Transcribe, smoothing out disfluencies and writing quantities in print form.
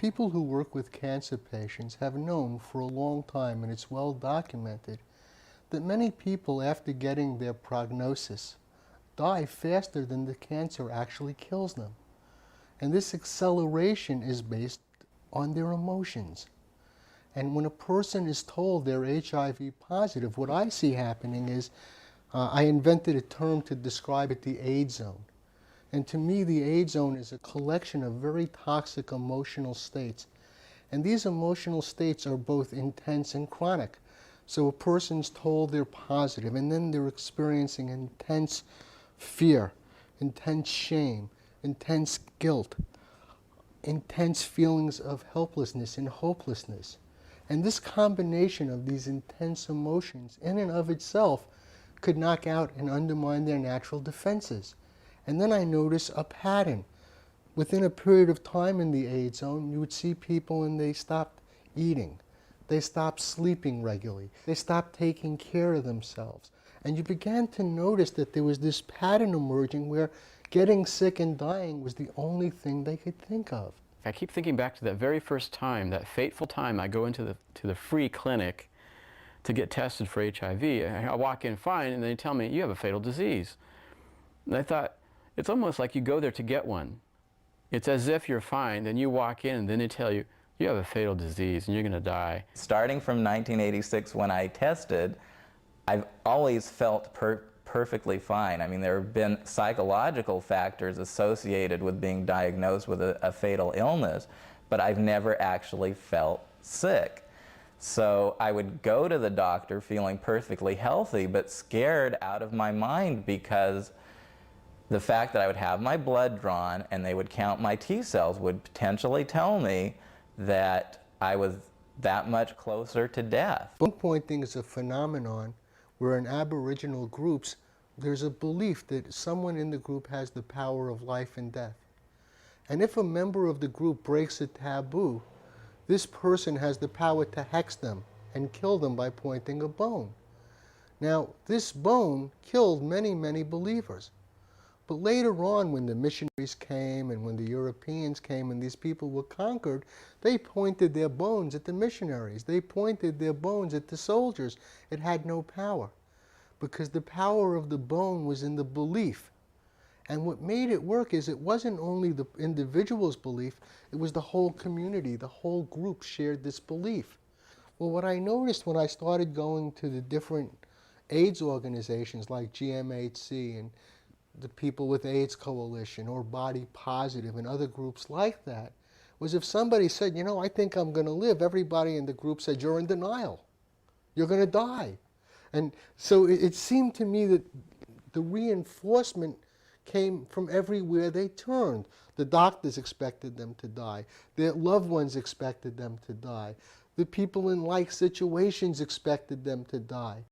people who work with cancer patients have known for a long time, and it's well documented, that many people after getting their prognosis die faster than the cancer actually kills them. And this acceleration is based on their emotions. And when a person is told they're HIV positive, what I see happening is, I invented a term to describe it, the AIDS zone. And to me, the AIDS zone is a collection of very toxic emotional states. And these emotional states are both intense and chronic. So a person's told they're positive, and then they're experiencing intense fear, intense shame, intense guilt, intense feelings of helplessness and hopelessness. And this combination of these intense emotions in and of itself could knock out and undermine their natural defenses. And then I noticed a pattern. Within a period of time in the AIDS zone, you would see people and they stopped eating. They stopped sleeping regularly. They stopped taking care of themselves. And you began to notice that there was this pattern emerging where getting sick and dying was the only thing they could think of. I keep thinking back to that very first time, that fateful time I go into the free clinic to get tested for HIV. I walk in fine, and they tell me, you have a fatal disease. And I thought, it's almost like you go there to get one. It's as if you're fine, then you walk in, and then they tell you, you have a fatal disease, and you're going to die. Starting from 1986 when I tested, I've always felt perfectly fine. I mean, there have been psychological factors associated with being diagnosed with a fatal illness, but I've never actually felt sick. So I would go to the doctor feeling perfectly healthy, but scared out of my mind because the fact that I would have my blood drawn and they would count my T cells would potentially tell me that I was that much closer to death. Bone pointing is a phenomenon where in Aboriginal groups, there's a belief that someone in the group has the power of life and death. And if a member of the group breaks a taboo, this person has the power to hex them and kill them by pointing a bone. Now, this bone killed many, many believers. But later on, when the missionaries came and when the Europeans came and these people were conquered, they pointed their bones at the missionaries. They pointed their bones at the soldiers. It had no power, because the power of the bone was in the belief. And what made it work is it wasn't only the individual's belief, it was the whole community, the whole group shared this belief. Well, what I noticed when I started going to the different AIDS organizations like GMHC and the People with AIDS Coalition or Body Positive and other groups like that, was if somebody said, you know, I think I'm going to live, everybody in the group said, you're in denial. You're going to die. And so it seemed to me that the reinforcement came from everywhere they turned. The doctors expected them to die. Their loved ones expected them to die. The people in like situations expected them to die.